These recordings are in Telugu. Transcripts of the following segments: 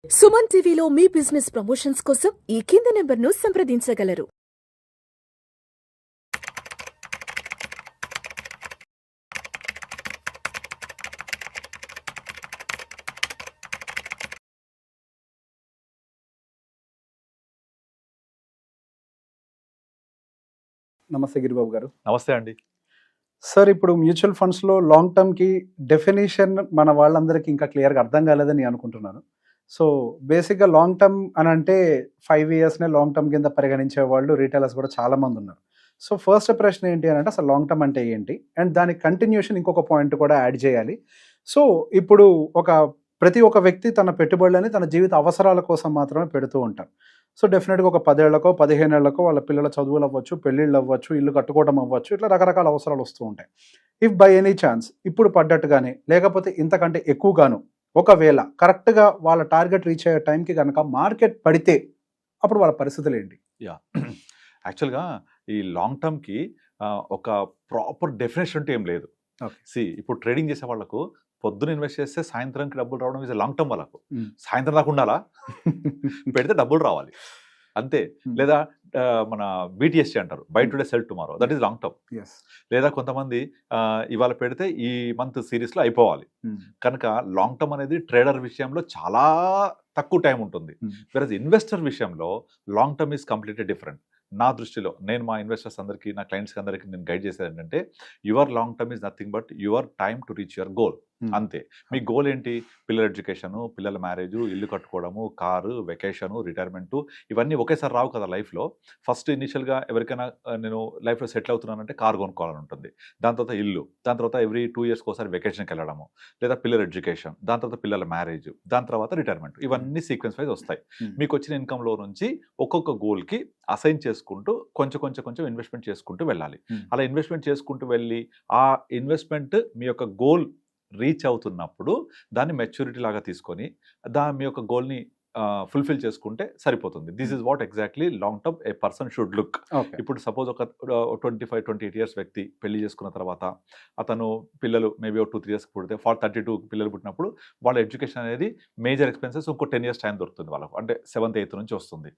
సుమన్ టీవీలో మీ బిజినెస్ ప్రమోషన్స్ కోసం ఈ కింది నెంబర్ను సంప్రదించగలరు. నమస్తే గిరిబాబు గారు. నమస్తే అండి. సార్, ఇప్పుడు మ్యూచువల్ ఫండ్స్లో లాంగ్ టర్మ్కి డెఫినేషన్ మన వాళ్ళందరికీ ఇంకా క్లియర్గా అర్థం కాలేదని నేను అనుకుంటున్నాను. సో బేసిక్గా లాంగ్ టర్మ్ అని అంటే 5 ఇయర్స్నే లాంగ్ టర్మ్ కింద పరిగణించే వాళ్ళు రీటైలర్స్ కూడా చాలామంది ఉన్నారు. సో ఫస్ట్ ప్రశ్న ఏంటి అని అంటే అసలు లాంగ్ టర్మ్ అంటే ఏంటి, అండ్ దానికి కంటిన్యూషన్ ఇంకొక పాయింట్ కూడా యాడ్ చేయాలి. సో ఇప్పుడు ప్రతి ఒక్క వ్యక్తి తన పెట్టుబడులని తన జీవిత అవసరాల కోసం మాత్రమే పెడుతూ ఉంటారు. సో డెఫినెట్గా ఒక 10 ఏళ్లకో 15 ఏళ్లకో వాళ్ళ పిల్లల చదువులు అవ్వచ్చు, పెళ్ళిళ్ళు అవ్వచ్చు, ఇల్లు కట్టుకోవడం అవ్వచ్చు, ఇట్లా రకరకాల అవసరాలు వస్తూ ఉంటాయి. ఇఫ్ బై ఎనీ ఛాన్స్ ఇప్పుడు పడ్డట్టుగానే లేకపోతే ఇంతకంటే ఎక్కువగాను ఒకవేళ కరెక్ట్గా వాళ్ళ టార్గెట్ రీచ్ అయ్యే టైంకి కనుక మార్కెట్ పడితే అప్పుడు వాళ్ళ పరిస్థితులు ఏంటి? యాక్చువల్గా ఈ లాంగ్ టర్మ్కి ఒక ప్రాపర్ డెఫినేషన్ అంటే ఏం లేదు. ఇప్పుడు ట్రేడింగ్ చేసే వాళ్ళకు పొద్దున ఇన్వెస్ట్ చేస్తే సాయంత్రంకి డబ్బులు రావడం ఇస్ లాంగ్ టర్మ్. వాళ్ళకు సాయంత్రం దాకా ఉండాలా, పెడితే డబ్బులు రావాలి అంతే. లేదా మన BTST అంటారు, by today cell tomorrow, that is long term. లేదా కొంతమంది ఇవాళ పెడితే ఈ మంత్ సిరీస్లో అయిపోవాలి. కనుక లాంగ్ టర్మ్ అనేది ట్రేడర్ విషయంలో చాలా తక్కువ టైం ఉంటుంది. వేరే ఇన్వెస్టర్ విషయంలో long term is completely different. నా దృష్టిలో నేను మా ఇన్వెస్టర్స్ అందరికీ, నా క్లయింట్స్ అందరికీ నేను గైడ్ చేసేది ఏంటంటే your long term is nothing but your time to reach your goal. అంతే. మీ గోల్ ఏంటి? పిల్లల ఎడ్యుకేషను, పిల్లల మ్యారేజు, ఇల్లు కట్టుకోవడము, కారు, వెకేషను, రిటైర్మెంటు, ఇవన్నీ ఒకేసారి రావు కదా లైఫ్లో. ఫస్ట్ ఇనిషియల్గా ఎవరికైనా నేను లైఫ్లో సెటిల్ అవుతున్నానంటే కారు కొనుక్కోవాలని ఉంటుంది, దాని తర్వాత ఇల్లు, దాని తర్వాత ఎవ్రీ 2 ఇయర్స్కి ఒకసారి వెకేషన్కి వెళ్ళడము, లేదా పిల్లల ఎడ్యుకేషన్, దాని తర్వాత పిల్లల మ్యారేజ్, దాని తర్వాత రిటైర్మెంట్, ఇవన్నీ సీక్వెన్స్ వైజ్ వస్తాయి. మీకు వచ్చిన ఇన్కంలో నుంచి ఒక్కొక్క గోల్కి అసైన్ చేసుకుంటూ కొంచెం కొంచెం కొంచెం ఇన్వెస్ట్మెంట్ చేసుకుంటూ వెళ్ళాలి. అలా ఇన్వెస్ట్మెంట్ చేసుకుంటూ వెళ్ళి ఆ ఇన్వెస్ట్మెంట్ మీ యొక్క గోల్ రీచ్ అవుతున్నప్పుడు దాన్ని మెచ్యూరిటీ లాగా తీసుకొని మీ యొక్క గోల్ని ఫుల్ఫిల్ చేసుకుంటే సరిపోతుంది. This is what exactly long term A person should look. ఇప్పుడు సపోజ్ ఒక 25-28 ఇయర్స్ వ్యక్తి పెళ్లి చేసుకున్న తర్వాత అతను పిల్లలు మేబీ 2-3 ఇయర్స్ పుడితే 32 పిల్లలు పుట్టినప్పుడు వాళ్ళ ఎడ్యుకేషన్ అనేది మేజర్ ఎక్స్పెన్సెస్ ఇంకో 10 ఇయర్స్ టైం దొరుకుతుంది వాళ్ళకు, అంటే 7th 8th నుంచి వస్తుంది.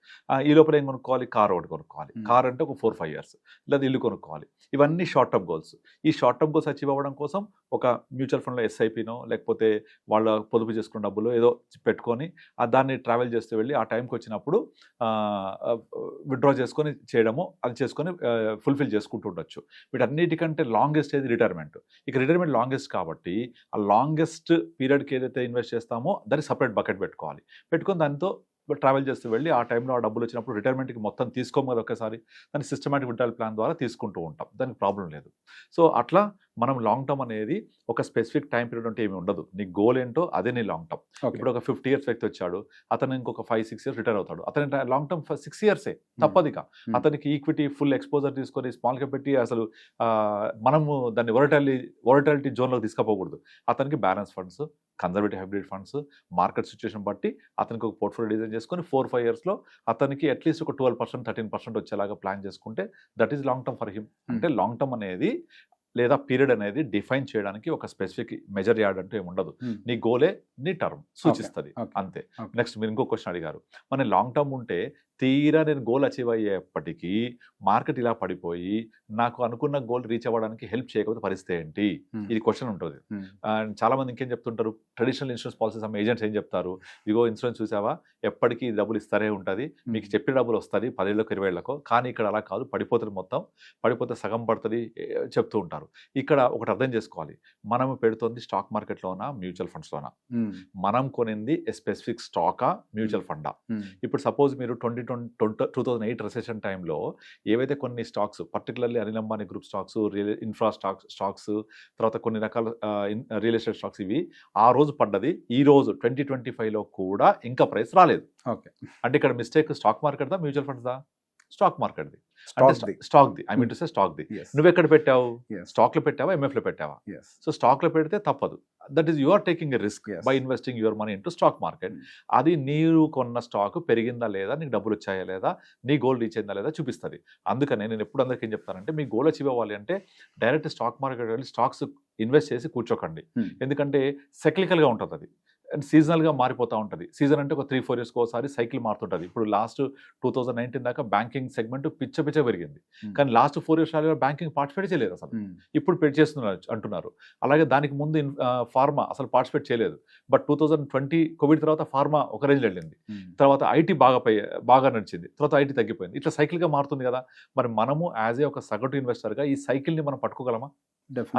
ఈ లోపల ఏం కొనుక్కోవాలి? కార్ ఒకటి కొనుక్కోవాలి. కార్ అంటే ఒక 4-5 ఇయర్స్. లేదా ఇల్లు కొనుక్కోవాలి. ఇవన్నీ షార్ట్ టర్మ్ గోల్స్. ఈ షార్ట్ టర్మ్ గోల్స్ అచీవ్ అవ్వడం కోసం ఒక మ్యూచువల్ ఫండ్లో SIPనో లేకపోతే వాళ్ళ పొదుపు చేసుకున్న డబ్బులు ఏదో పెట్టుకొని దాన్ని ట్రావెల్ చేస్తూ వెళ్ళి ఆ టైంకి వచ్చినప్పుడు విత్డ్రా చేసుకొని చేయడము, అది చేసుకొని ఫుల్ఫిల్ చేసుకుంటూ ఉండొచ్చు. వీటన్నిటికంటే లాంగెస్ట్ ఏది? రిటైర్మెంట్. ఇక రిటైర్మెంట్ లాంగెస్ట్ కాబట్టి ఆ లాంగెస్ట్ పీరియడ్కి ఏదైతే ఇన్వెస్ట్ చేస్తామో దానికి సపరేట్ బకెట్ పెట్టుకోవాలి. పెట్టుకొని దాంతో ట్రావెల్ చేస్తూ వెళ్ళి ఆ టైంలో ఆ డబ్బులు వచ్చినప్పుడు రిటైర్మెంట్కి మొత్తం తీసుకోము కదా ఒకేసారి, దాన్ని సిస్టమాటిక్ విత్డ్రాయల్ ప్లాన్ ద్వారా తీసుకుంటూ ఉంటాం, దానికి ప్రాబ్లం లేదు. సో అట్లా మనం లాంగ్ టర్మ్ అనేది ఒక స్పెసిఫిక్ టైం పీరియడ్ అంటే ఏమి ఉండదు. నీ గోల్ ఏంటో అదే నీ లాంగ్ టర్మ్. ఇప్పుడు ఒక 50 ఇయర్స్ వ్యక్తి వచ్చాడు, అతను ఇంకొక 5-6 ఇయర్స్ రిటైర్ అవుతాడు, అతని లాంగ్ టర్మ్ 6 ఇయర్సే తప్పదిగా. అతనికి ఈక్విటీ ఫుల్ ఎక్స్పోజర్ తీసుకొని స్మాల్ క్యాప్ పెట్టి అసలు మనము దాన్ని వోలటాలిటీ జోన్లోకి తీసుకుపోకూడదు. అతనికి balance funds, conservative hybrid funds, market situation బట్టి అతనికి ఒక పోర్ట్ఫోలియో డిజైన్ చేసుకొని 4-5 ఇయర్స్లో అతనికి అట్లీస్ట్ ఒక 12%-13% వచ్చేలాగా ప్లాన్ చేసుకుంటే that is long term for him. అంటే లాంగ్ టర్మ్ అనేది లేదా పీరియడ్ అనేది డిఫైన్ చేయడానికి ఒక స్పెసిఫిక్ మెజర్ యార్డ్ అంటూ ఏమి ఉండదు. నీ గోలే నీ టర్మ్ సూచిస్తుంది అంతే. నెక్స్ట్ మీరు ఇంకో క్వశ్చన్ అడిగారు, మన లాంగ్ టర్మ్ ఉంటే తీరా నేను గోల్ అచీవ్ అయ్యేప్పటికీ మార్కెట్ ఇలా పడిపోయి నాకు అనుకున్న గోల్ రీచ్ అవ్వడానికి హెల్ప్ చేయకపోతే పరిస్థితి ఏంటి? ఇది క్వశ్చన్ ఉంటుంది. అండ్ చాలా మంది ఇంకేం చెప్తుంటారు, ట్రెడిషనల్ ఇన్సూరెన్స్ పాలసీస్ అమ్మే ఏజెంట్స్ ఏం చెప్తారు, ఇగో ఇన్సూరెన్స్ చూసావా ఎప్పటికీ డబ్బులు ఇస్తారే ఉంటుంది, మీకు చెప్పిన డబ్బులు వస్తుంది 10 ఏళ్ళకు 20 ఏళ్ళకో, కానీ ఇక్కడ అలా కాదు, పడిపోతుంది, మొత్తం పడిపోతే సగం పడుతుంది చెప్తూ ఉంటారు. ఇక్కడ ఒకటి అర్థం చేసుకోవాలి, మనం పెడుతుంది స్టాక్ మార్కెట్లోనా మ్యూచువల్ ఫండ్స్లోనా? మనం కొనింది స్పెసిఫిక్ స్టాకా మ్యూచువల్ ఫండా? ఇప్పుడు సపోజ్ మీరు 2008 రిసెషన్ టైంలో ఏవైతే కొన్ని stocks, particularly Anil Ambani group stocks, infra stocks, తర్వాత కొన్ని రకాల రియల్ ఎస్టేట్ స్టాక్స్, ఇవి ఆ రోజు పడ్డది ఈ రోజు 2025లో కూడా ఇంకా ప్రైస్ రాలేదు. అంటే ఇక్కడ మిస్టేక్ స్టాక్ మార్కెట్ దా మ్యూచువల్ ఫండ్స్ దా? స్టాక్ మార్కెట్ది. స్టాక్ది, ఐ మీన్ టు సే స్టాక్ది. నువ్వు ఎక్కడ పెట్టావు? స్టాక్లో పెట్టావా, MFలో పెట్టావా? సో స్టాక్లో పెడితే తప్పదు. That is you are taking a risk by investing your money into stock market. అది నీరు కొన్న స్టాక్ పెరిగిందా లేదా, నీకు డబ్బులు వచ్చాయా లేదా, నీ గోల్ రీచ్ అయిందా లేదా చూపిస్తుంది. అందుకనే నేను ఎప్పుడు అందరికీ ఏం చెప్తానంటే, మీ గోల్ అచీవ్ అవ్వాలి అంటే డైరెక్ట్ స్టాక్ మార్కెట్ వెళ్ళి స్టాక్స్ ఇన్వెస్ట్ చేసి కూర్చోకండి. ఎందుకంటే సెక్లికల్గా ఉంటుంది అది. అండ్ సీజనల్గా మారిపోతూ ఉంటుంది. సీజన్ అంటే ఒక 3-4 ఇయర్స్కి ఒకసారి సైకిల్ మారుతుంటుంది. ఇప్పుడు లాస్ట్ 2019 దాకా బ్యాంకింగ్ సెగ్మెంట్ పిచ్చ పెరిగింది. కానీ లాస్ట్ 4 ఇయర్స్ బ్యాంకింగ్ పార్టిసిపేట్ చేయలేదు అసలు. ఇప్పుడు పెట్టి చేస్తున్నారు అంటున్నారు. అలాగే దానికి ముందు ఫార్మా అసలు పార్టిసిపేట్ చేయలేదు. బట్ 2020 కోవిడ్ తర్వాత ఫార్మా ఒక రేంజ్ వెళ్ళింది. తర్వాత ఐటీ బాగా నడిచింది. తర్వాత ఐటీ తగ్గిపోయింది. ఇట్లా సైకిల్గా మారుతుంది కదా. మరి మనము యాజ్ ఏ ఒక సగటు ఇన్వెస్టర్గా ఈ సైకిల్ని మనం పట్టుకోగలమా?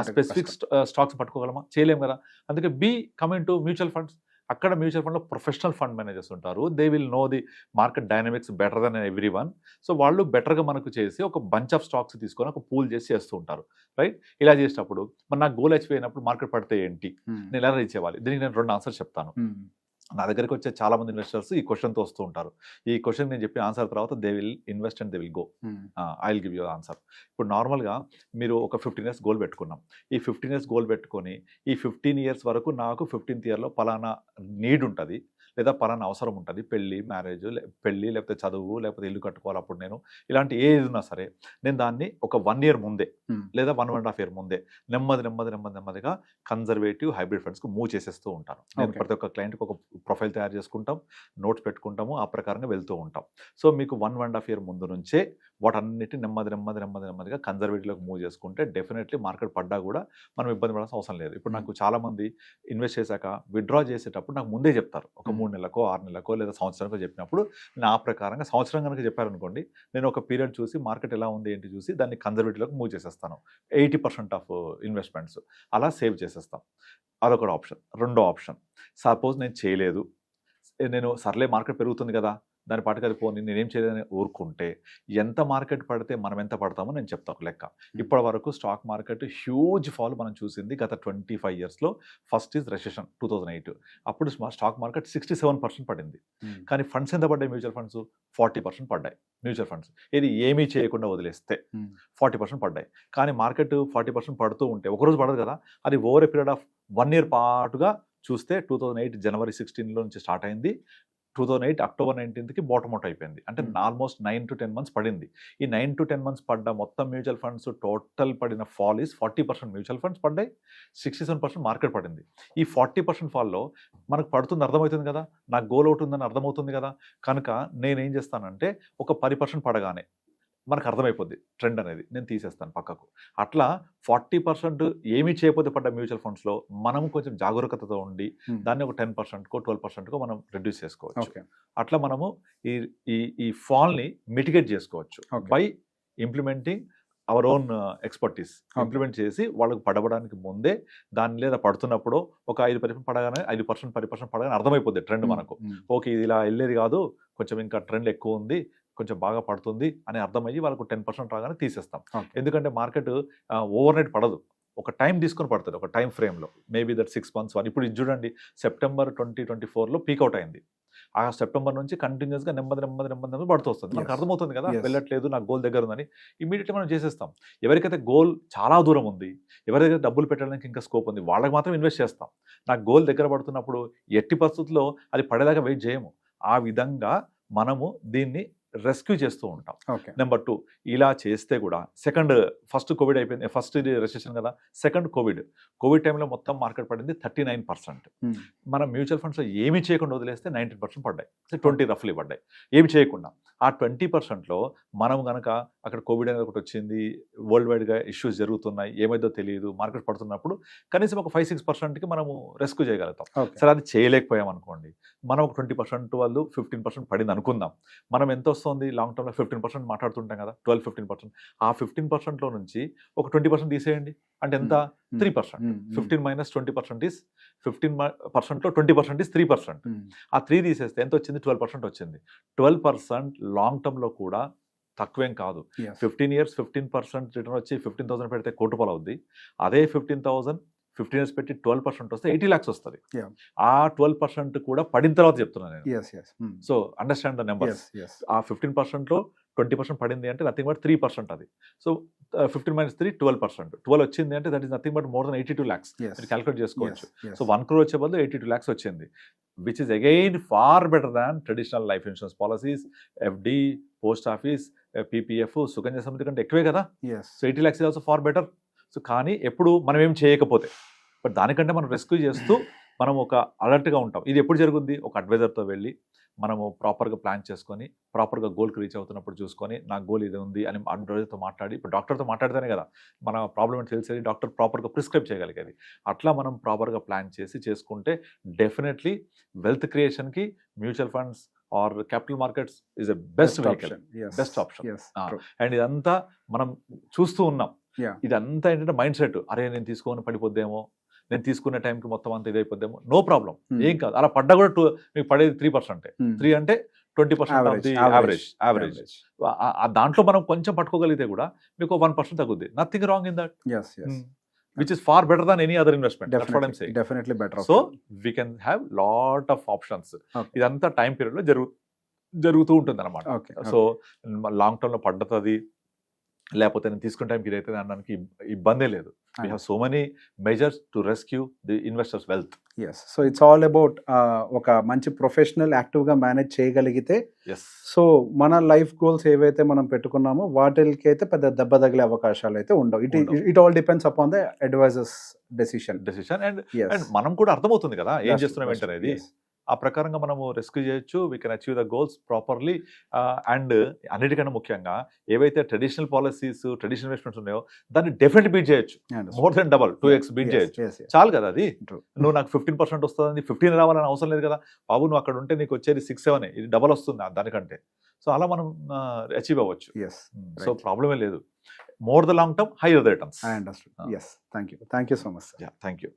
ఆ స్పెసిఫిక్ స్టాక్స్ పట్టుకోగలమా? చేయలేము కదా. అందుకే be coming to mutual funds. అక్కడ మ్యూచువల్ ఫండ్లో ప్రొఫెషనల్ ఫండ్ మేనేజర్స్ ఉంటారు. They will know the market dynamics better than every one. So వాళ్ళు బెటర్గా మనకు చేసి ఒక బంచ్ ఆఫ్ స్టాక్స్ తీసుకొని ఒక పూల్ చేసి చేస్తూ ఉంటారు, రైట్? ఇలా చేసేటప్పుడు మరి నాకు గోల్ అచీవ్ అయినప్పుడు మార్కెట్ పడితే ఏంటి, నేను ఎలా రీచ్ అవ్వాలి? దీనికి నేను 2 ఆన్సర్స్ చెప్తాను. నా దగ్గరికి వచ్చే చాలా మంది ఇన్వెస్టర్స్ ఈ క్వశ్చన్తో వస్తూ ఉంటారు. ఈ క్వశ్చన్ నేను చెప్పిన ఆన్సర్ తర్వాత they will invest and they will go. I will give you answer. ఇప్పుడు నార్మల్గా మీరు ఒక 15 ఇయర్స్ గోల్ పెట్టుకున్నాం. ఈ 15 ఇయర్స్ గోల్ పెట్టుకొని ఈ 15 ఇయర్స్ వరకు నాకు 15th ఇయర్లో పలానా నీడ్ ఉంటుంది, లేదా పలానా అవసరం ఉంటుంది, మ్యారేజ్, పెళ్ళి, లేకపోతే చదువు, లేకపోతే ఇల్లు కట్టుకోవాలి, అప్పుడు నేను ఇలాంటి ఏది ఉన్నా సరే నేను దాన్ని ఒక 1 year ముందే లేదా 1.5 year ముందే నెమ్మదిగా కన్జర్వేటివ్ హైబ్రిడ్ ఫండ్స్కి మూవ్ చేసేస్తూ ఉంటాను. నేను ప్రతి ఒక్క క్లయింట్కి ఒక ప్రొఫైల్ తయారు చేసుకుంటాం, నోట్స్ పెట్టుకుంటాము, ఆ ప్రకారంగా వెళ్తూ ఉంటాం. సో మీకు 1.5 year ముందు నుంచే వాటన్నిటి నెమ్మదిగా కన్జర్వేటివ్లోకి మూవ్ చేసుకుంటే డెఫినెట్లీ మార్కెట్ పడ్డా కూడా మనం ఇబ్బంది పడాల్సిన అవసరం లేదు. ఇప్పుడు నాకు చాలామంది ఇన్వెస్ట్ చేశాక విత్డ్రా చేసేటప్పుడు నాకు ముందే చెప్తారు. ఒక 3 నెలలకో 6 నెలలకో లేదా సంవత్సరానికో చెప్పినప్పుడు నేను ఆ ప్రకారంగా సంవత్సరం కనుక చెప్పారనుకోండి, నేను ఒక పీరియడ్ చూసి మార్కెట్ ఎలా ఉంది ఏంటి చూసి దాన్ని కన్జర్వేటివ్లోకి మూవ్ చేసేస్తాను. 80% ఆఫ్ ఇన్వెస్ట్మెంట్స్ అలా సేవ్ చేసేస్తాం. అదొక ఆప్షన్. రెండో ఆప్షన్, సపోజ్ నేను చేయలేదు, నేను సర్లే మార్కెట్ పెరుగుతుంది కదా దాని పాటికి అది పోనీ నేనేం చేయలేదని ఊరుకుంటే ఎంత మార్కెట్ పడితే మనం ఎంత పడతామో నేను చెప్తాను ఒక లెక్క. ఇప్పటి వరకు స్టాక్ మార్కెట్ హ్యూజ్ ఫాల్ మనం చూసింది గత 25 yearsలో. First is recession 2008. అప్పుడు స్టాక్ మార్కెట్ 67% పడింది. కానీ ఫండ్స్ ఎంత పడ్డాయి? మ్యూచువల్ ఫండ్స్ 40% పడ్డాయి. మ్యూచువల్ ఫండ్స్ ఇది ఏమీ చేయకుండా వదిలేస్తే 40% పడ్డాయి. కానీ మార్కెట్ 40% పడుతూ ఉంటే ఒకరోజు పడదు కదా, అది over a period of 1 year పాటుగా చూస్తే 2008 January 16 నుంచి స్టార్ట్ అయింది. 2008 October 19కి బాటమ్ అవుట్ అయిపోయింది. అంటే ఆల్మోస్ట్ 9 to 10 months పడింది. ఈ 9 to 10 months పడ్డ మొత్తం మ్యూచువల్ ఫండ్స్ టోటల్ పడిన ఫాల్ ఈజ్ 40% మ్యూచువల్ ఫండ్స్ పడ్డాయి, 67% మార్కెట్ పడింది. ఈ 40% ఫాల్లో మనకు పడుతుంది అర్థమవుతుంది కదా, నాకు గోల్ అవుట్ ఉందని అర్థమవుతుంది కదా. కనుక నేనేం చేస్తానంటే ఒక 10% పడగానే మనకు అర్థమైపోద్ది ట్రెండ్ అనేది, నేను తీసేస్తాను పక్కకు. అట్లా 40% ఏమీ చేయకపోతే పడ్డ మ్యూచువల్ ఫండ్స్లో మనం కొంచెం జాగరూకతతో ఉండి దాన్ని ఒక 10%కో 12%కో మనం రెడ్యూస్ చేసుకోవచ్చు. అట్లా మనము ఈ ఫాల్ని మిటిగేట్ చేసుకోవచ్చు by implementing our own expertise. Implement చేసి వాళ్ళకి పడవడానికి ముందే దాని లేదా పడుతున్నప్పుడు ఒక 5% పడగానే 5% 10% పడగానే అర్థమైపోద్ది ట్రెండ్ మనకు. ఓకే ఇది ఇలా వెళ్ళేది కాదు, కొంచెం ఇంకా ట్రెండ్ ఎక్కువ ఉంది, కొంచెం బాగా పడుతుంది అని అర్థమయ్యి వాళ్ళకు 10% రాగానే తీసేస్తాం. ఎందుకంటే మార్కెట్ ఓవర్ నైట్ పడదు, ఒక టైం తీసుకొని పడుతుంది, ఒక టైం ఫ్రేమ్లో. Maybe that 6 months. ఇప్పుడు ఇది చూడండి, September 2024లో పీక్అవుట్ అయింది. ఆ సెప్టెంబర్ నుంచి కంటిన్యూస్గా నెమ్మది పడుతూ వస్తుంది. మనకు అర్థమవుతుంది కదా వెళ్ళట్లేదు, నాకు గోల్ దగ్గర ఉందని. ఇమీడియట్గా మనం చేసేస్తాం. ఎవరికైతే గోల్ చాలా దూరం ఉంది, ఎవరికైతే డబ్బులు పెట్టడానికి ఇంకా స్కోప్ ఉంది, వాళ్ళకి మాత్రం ఇన్వెస్ట్ చేస్తాం. నాకు గోల్ దగ్గర పడుతున్నప్పుడు ఎట్టి పరిస్థితుల్లో అది పడేదాకా వెయిట్ చేయము. ఆ విధంగా మనము దీన్ని రెస్క్యూ చేస్తూ ఉంటాం. నెంబర్ 2, ఇలా చేస్తే కూడా ఫస్ట్ కోవిడ్ అయిపోయింది, ఫస్ట్ ఇది రెసెషన్ కదా, సెకండ్ కోవిడ్ టైంలో మొత్తం మార్కెట్ పడింది 39%. మనం మ్యూచువల్ ఫండ్స్లో ఏమీ చేయకుండా వదిలేస్తే 19% పడ్డాయి, 20 రఫ్లీ పడ్డాయి ఏమి చేయకుండా. ఆ 20%లో మనం కనుక అక్కడ కోవిడ్ అనేది ఒకటి వచ్చింది, వరల్డ్ వైడ్గా ఇష్యూస్ జరుగుతున్నాయి, ఏమైందో తెలియదు, మార్కెట్ పడుతున్నప్పుడు కనీసం ఒక 5-6%కి మనము రెస్క్యూ చేయగలుగుతాం. సరే అది చేయలేకపోయాం అనుకోండి, మనం ఒక 20% వాళ్ళు 15% పడింది అనుకుందాం. మనం ఎంత వస్తుంది లాంగ్ టర్మ్లో 15% మాట్లాడుతుంటాం కదా, 12-15%. ఆ 15%లో నుంచి ఒక 20% తీసేయండి, అంటే ఎంత? 3%. 15 - 20% ఈస్ 15%లో 20% ఈస్ 3%. ఆ 3 తీసేస్తే ఎంత వచ్చింది? 12% వచ్చింది. 12% లాంగ్ టర్మ్లో కూడా తక్కువేం కాదు. 15 years 15% రిటర్న్ వచ్చి 15,000 పెడితే ₹1 కోటి అవుద్ది. అదే 15,000 15 years పెట్టి 12% వస్తే 80 lakhs వస్తుంది. ఆ 12% కూడా పడిన తర్వాత చెప్తున్నాను నేను. So understand the number. ఆ 15%లో 20% పడింది అంటే నథింగ్ బట్ 3% అది. సో 15 - 3 12%. 12 వచ్చింది అంటే that is nothing but more than 82 lakhs. మీరు క్యాలిక్యులేట్ చేసుకోవచ్చు. సో 1 crore వచ్చే బదులు 82 lakhs వచ్చింది, which is again far better than traditional life insurance policies, FD, post office, PPF, Sukanya Samriddhi కంటే ఎక్కువే కదా. So 80 lakhs is also far better. So కానీ ఎప్పుడు మనం ఏం చేయకపోతే, బట్ దానికంటే మనం రెస్క్యూ చేస్తూ మనం ఒక అలర్ట్గా ఉంటాం. ఇది ఎప్పుడు జరుగుద్ది? ఒక అడ్వైజర్తో వెళ్ళి మనము ప్రాపర్గా ప్లాన్ చేసుకొని ప్రాపర్గా గోల్కి రీచ్ అవుతున్నప్పుడు చూసుకొని నా గోల్ ఇది ఉంది అని అడ్వైజర్తో మాట్లాడి, ఇప్పుడు డాక్టర్తో మాట్లాడితేనే కదా మన ప్రాబ్లం ఏంటి తెలిసేది, డాక్టర్ ప్రాపర్గా ప్రిస్క్రైబ్ చేయగలిగేది. అట్లా మనం ప్రాపర్గా ప్లాన్ చేసి చేసుకుంటే డెఫినెట్లీ వెల్త్ క్రియేషన్కి mutual funds or capital markets is a best vehicle, best option. And ఇదంతా మనం చూస్తూ ఉన్నాం. ఇదంతా ఏంటంటే మైండ్ సెట్, అరే నేను తీసుకొని పడిపోద్దేమో, నేను తీసుకునే టైంకి మొత్తం అంతా ఇదైపోద్దేమో. నో ప్రాబ్లం, ఏం కాదు. అలా పడ్డా కూడా మీకు పడేది 3%. 3 అంటే 20% ఆఫ్ ది యావరేజ్. దాంట్లో మనం కొంచెం పట్టుకోగలిగితే కూడా మీకు 1% తగ్గుద్ది. Nothing wrong in that, which is far better than any other investment. Definitely better. So we can have lot of options. ఇదంతా టైం పీరియడ్ లో జరుగుతూ ఉంటుంది అనమాట. సో లాంగ్ టర్మ్ లో పడ్డది లేకపోతే నేను తీసుకునే టైంకి ఇదైతే అనడానికి ఇబ్బందే లేదు. We have so many measures to rescue the investors wealth. So it's all about ఒక మంచి ప్రొఫెషనల్ యాక్టివ్గా మేనేజ్ చేయగలిగితే, సో మన లైఫ్ గోల్స్ ఏవైతే మనం పెట్టుకున్నామో వాటికి అయితే పెద్ద దెబ్బ తగిలే అవకాశాలు అయితే ఉండవు. It all depends upon the advisors decision. And మనం కూడా అర్థమవుతుంది కదా ఏం చేస్తున్నాం ఏంటనేది. ఆ ప్రకారంగా మనము రెస్క్యూ చేయొచ్చు. We can achieve the goals properly. And అన్నిటికన్నా ముఖ్యంగా ఏవైతే ట్రెడిషనల్ పాలసీస్, ట్రెడిషనల్ ఇన్వెస్ట్మెంట్స్ ఉన్నాయో దాన్ని డెఫినెట్లీ బీట్ చేయొచ్చు. More than double, 2x beat చేయొచ్చు. చాలు కదా అది. నువ్వు నాకు 15% వస్తుంది, 15 రావాలని అవసరం లేదు కదా బాబు. నువ్వు అక్కడ ఉంటే నీకు వచ్చేది 6-7, ఇది డబల్ వస్తుంది దానికంటే. సో అలా మనం అచీవ్ అవ్వచ్చు. సో ప్రాబ్లమే లేదు. More the long term, hire the returns. I understood. Yes. Thank you so much, sir. Yeah, thank you.